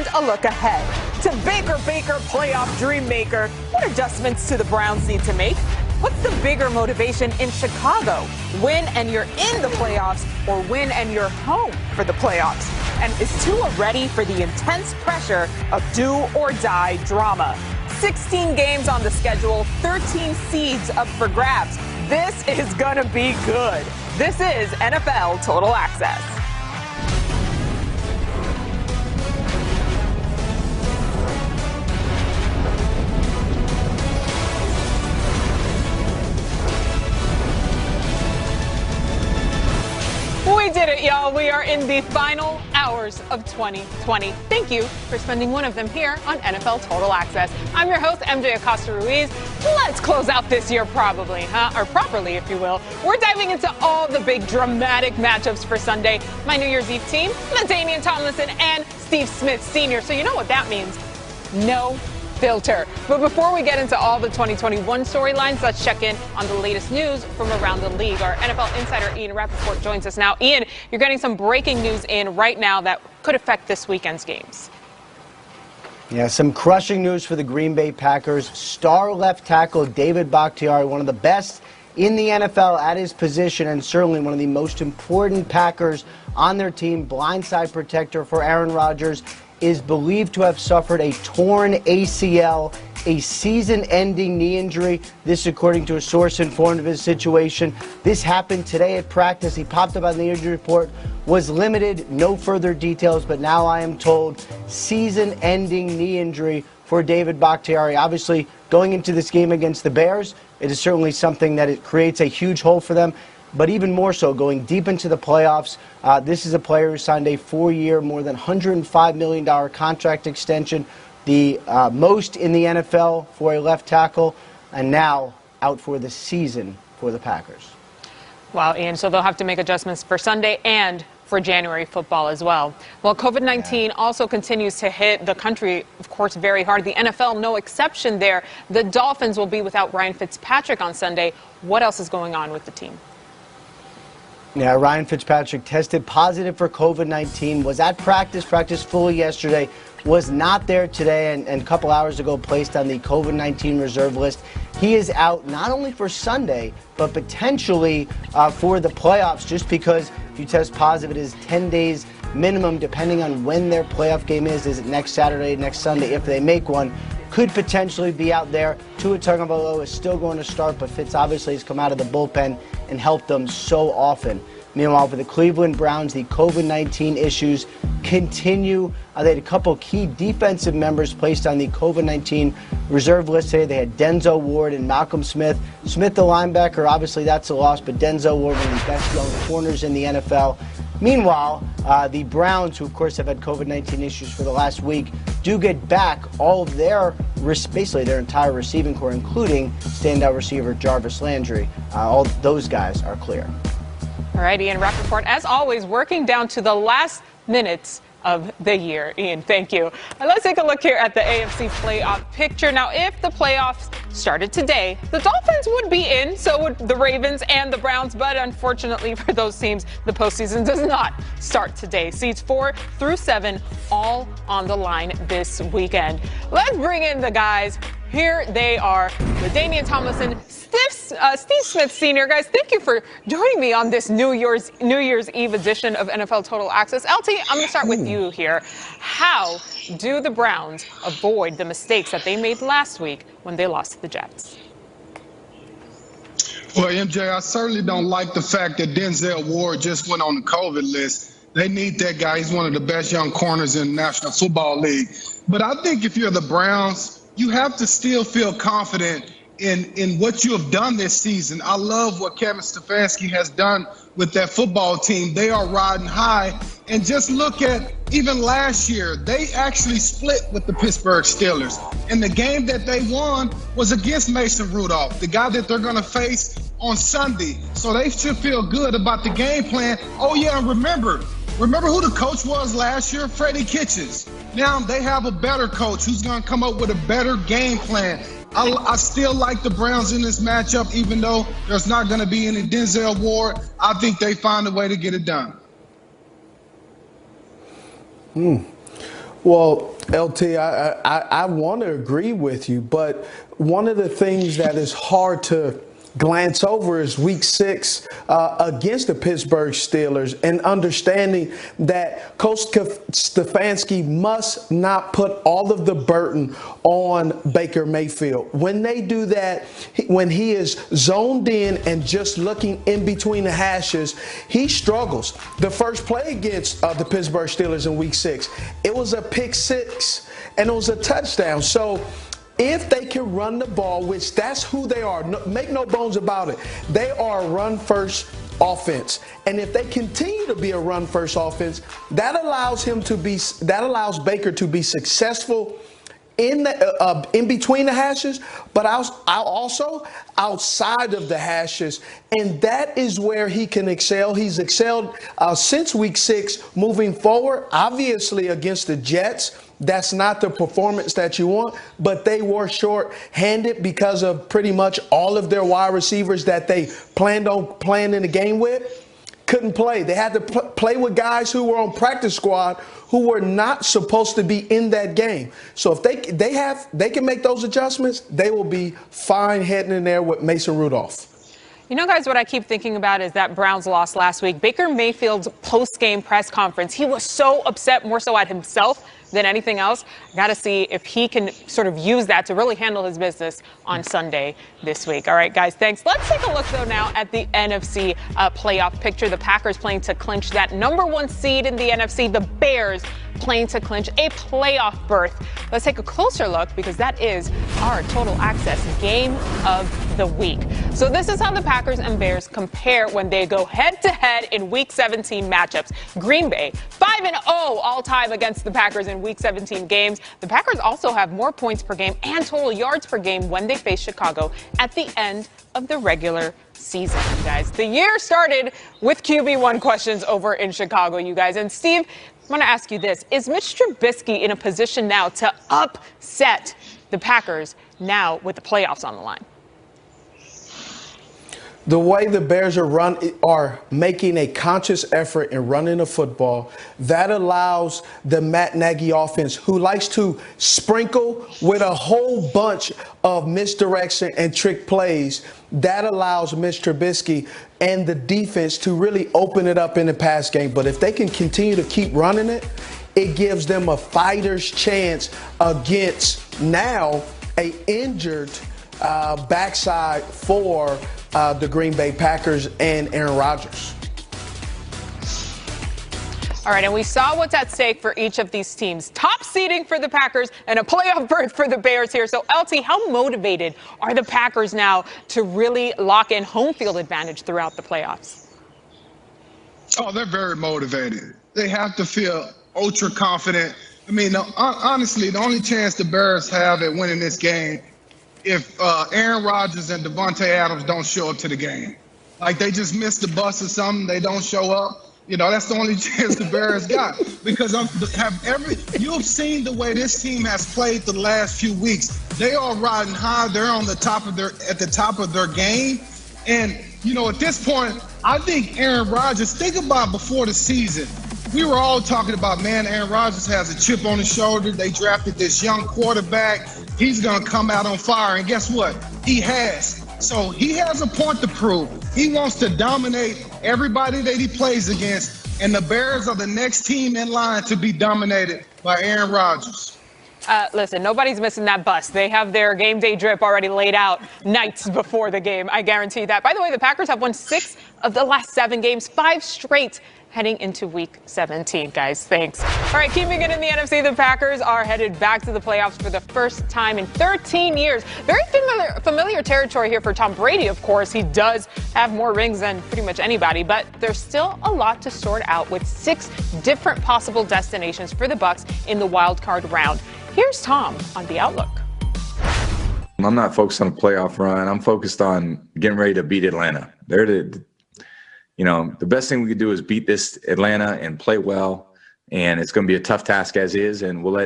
and a look ahead. To Baker playoff dream maker, what adjustments to the Browns need to make? What's the bigger motivation in Chicago? Win and you're in the playoffs, or win and you're home for the playoffs? And is Tua ready for the intense pressure of do or die drama? 16 games on the schedule, 13 seeds up for grabs. This is gonna be good. This is NFL Total Access. We did it, y'all. We are in the final hours of 2020. Thank you for spending one of them here on NFL Total Access. I'm your host, MJ Acosta-Ruiz. Let's close out this year probably, or properly, if you will. We're diving into all the big dramatic matchups for Sunday. My New Year's Eve team, LaDainian Tomlinson and Steve Smith Sr. So you know what that means. No filter. But before we get into all the 2021 storylines, let's check in on the latest news from around the league. Our NFL insider Ian Rappaport joins us now. Ian, you're getting some breaking news in right now that could affect this weekend's games. Yeah, some crushing news for the Green Bay Packers. Star left tackle David Bakhtiari, one of the best in the NFL at his position, and certainly one of the most important Packers on their team, blindside protector for Aaron Rodgers, is believed to have suffered a torn ACL, a season-ending knee injury. This according to a source informed of his situation. This happened today at practice. He popped up on the injury report, was limited, no further details, but now I am told season-ending knee injury for David Bakhtiari. Obviously, going into this game against the Bears, it is certainly something that it creates a huge hole for them. But even more so, going deep into the playoffs, this is a player who signed a 4-year, more than $105 million contract extension, the most in the NFL for a left tackle, and now out for the season for the Packers. Wow, Ian, so they'll have to make adjustments for Sunday and for January football as well. Well, COVID-19 also continues to hit the country, of course, very hard. The NFL, no exception there. The Dolphins will be without Ryan Fitzpatrick on Sunday. What else is going on with the team? Yeah, Ryan Fitzpatrick tested positive for COVID-19, was at practice fully yesterday, was not there today, and a couple hours ago placed on the COVID-19 reserve list. He is out not only for Sunday, but potentially for the playoffs, just because if you test positive, it is 10 days minimum, depending on when their playoff game is. Is it next Saturday, next Sunday, if they make one? Could potentially be out there. Tua Tagovailoa is still going to start, but Fitz obviously has come out of the bullpen and helped them so often. Meanwhile, for the Cleveland Browns, the COVID-19 issues continue. They had a couple key defensive members placed on the COVID-19 reserve list today. They had Denzel Ward and Malcolm Smith. Smith, the linebacker, obviously that's a loss, but Denzel Ward, one of the best young corners in the NFL. Meanwhile, the Browns, who of course have had COVID-19 issues for the last week, do get back all of their, basically their entire receiving core, including standout receiver Jarvis Landry. All those guys are clear. All right, Ian Rappaport, as always, working down to the last minutes of the year. Ian, thank you. Let's take a look here at the AFC playoff picture. Now, if the playoffs started today, the Dolphins would be in, so would the Ravens and the Browns, but unfortunately for those teams, the postseason does not start today. Seeds 4 through 7 all on the line this weekend. Let's bring in the guys. Here they are, LaDainian Tomlinson, Steve Smith Sr. Guys, thank you for joining me on this New Year's Eve edition of NFL Total Access. LT, I'm going to start with you here. How do the Browns avoid the mistakes that they made last week when they lost to the Jets? Well, MJ, I certainly don't like the fact that Denzel Ward just went on the COVID list. They need that guy. He's one of the best young corners in the National Football League. But I think if you're the Browns, you have to still feel confident in what you have done this season. I love what Kevin Stefanski has done with that football team. They are riding high. And just look at even last year, they actually split with the Pittsburgh Steelers. And the game that they won was against Mason Rudolph, the guy that they're going to face on Sunday. So they should feel good about the game plan. Oh, yeah, and remember who the coach was last year? Freddie Kitchens. Now they have a better coach who's going to come up with a better game plan. I still like the Browns in this matchup, even though there's not going to be any Denzel Ward. I think they find a way to get it done. Well, LT, I want to agree with you, but one of the things that is hard to glance over is week 6 against the Pittsburgh Steelers, and understanding that Coach Stefanski must not put all of the burden on Baker Mayfield. When they do that, when he is zoned in and just looking in between the hashes, he struggles. The first play against the Pittsburgh Steelers in week 6, it was a pick 6 and it was a touchdown. So if they can run the ball, which that's who they are, make no bones about it, they are a run-first offense. And if they continue to be a run-first offense, that allows Baker to be successful in between the hashes, but also outside of the hashes, and that is where he can excel. He's excelled since week 6 moving forward. Obviously, against the Jets, that's not the performance that you want, but they were short-handed because of pretty much all of their wide receivers that they planned on playing in the game with couldn't play. They had to play with guys who were on practice squad who were not supposed to be in that game. So if they can make those adjustments, they will be fine heading in there with Mason Rudolph. You know, guys, what I keep thinking about is that Browns loss last week. Baker Mayfield's post-game press conference, he was so upset, more so at himself than anything else. I got to see if he can sort of use that to really handle his business on Sunday this week. All right, guys, thanks. Let's take a look, though, now at the NFC playoff picture. The Packers playing to clinch that #1 seed in the NFC. The Bears playing to clinch a playoff berth. Let's take a closer look, because that is our Total Access game of the week. So this is how the Packers and Bears compare when they go head-to-head in Week 17 matchups. Green Bay, 5-0 all-time against the Packers in Week 17 games. The Packers also have more points per game and total yards per game when they face Chicago at the end of the regular season, you guys. The year started with QB1 questions over in Chicago, you guys. And Steve, I want to ask you this. Is Mitch Trubisky in a position now to upset the Packers now with the playoffs on the line? The way the Bears are making a conscious effort in running the football, that allows the Matt Nagy offense, who likes to sprinkle with a whole bunch of misdirection and trick plays, that allows Mitch Trubisky and the defense to really open it up in the pass game. But if they can continue to keep running it, it gives them a fighter's chance against now a injured backside for the Green Bay Packers and Aaron Rodgers. All right, and we saw what's at stake for each of these teams. Top seeding for the Packers and a playoff berth for the Bears here. So, LT, how motivated are the Packers now to really lock in home field advantage throughout the playoffs? Oh, they're very motivated. They have to feel ultra confident. I mean, honestly, the only chance the Bears have at winning this game if Aaron Rodgers and Davante Adams don't show up to the game. Like, they just missed the bus or something, they don't show up. You know, that's the only chance the Bears got. Because you've seen the way this team has played the last few weeks. They are riding high. They're at the top of their game. And, you know, at this point, I think Aaron Rodgers, think about before the season, we were all talking about, man, Aaron Rodgers has a chip on his shoulder. They drafted this young quarterback. He's going to come out on fire. And guess what? He has. So he has a point to prove. He wants to dominate everybody that he plays against. And the Bears are the next team in line to be dominated by Aaron Rodgers. Listen, nobody's missing that bus. They have their game day drip already laid out nights before the game. I guarantee that. By the way, the Packers have won 6 of the last 7 games, 5 straight heading into Week 17, guys. Thanks. All right, keeping it in the NFC, the Packers are headed back to the playoffs for the first time in 13 years. Very familiar territory here for Tom Brady, of course. He does have more rings than pretty much anybody, but there's still a lot to sort out with 6 different possible destinations for the Bucs in the wild card round. Here's Tom on the outlook. I'm not focused on a playoff run. I'm focused on getting ready to beat Atlanta. The best thing we could do is beat this Atlanta and play well, and it's going to be a tough task as is, and we'll let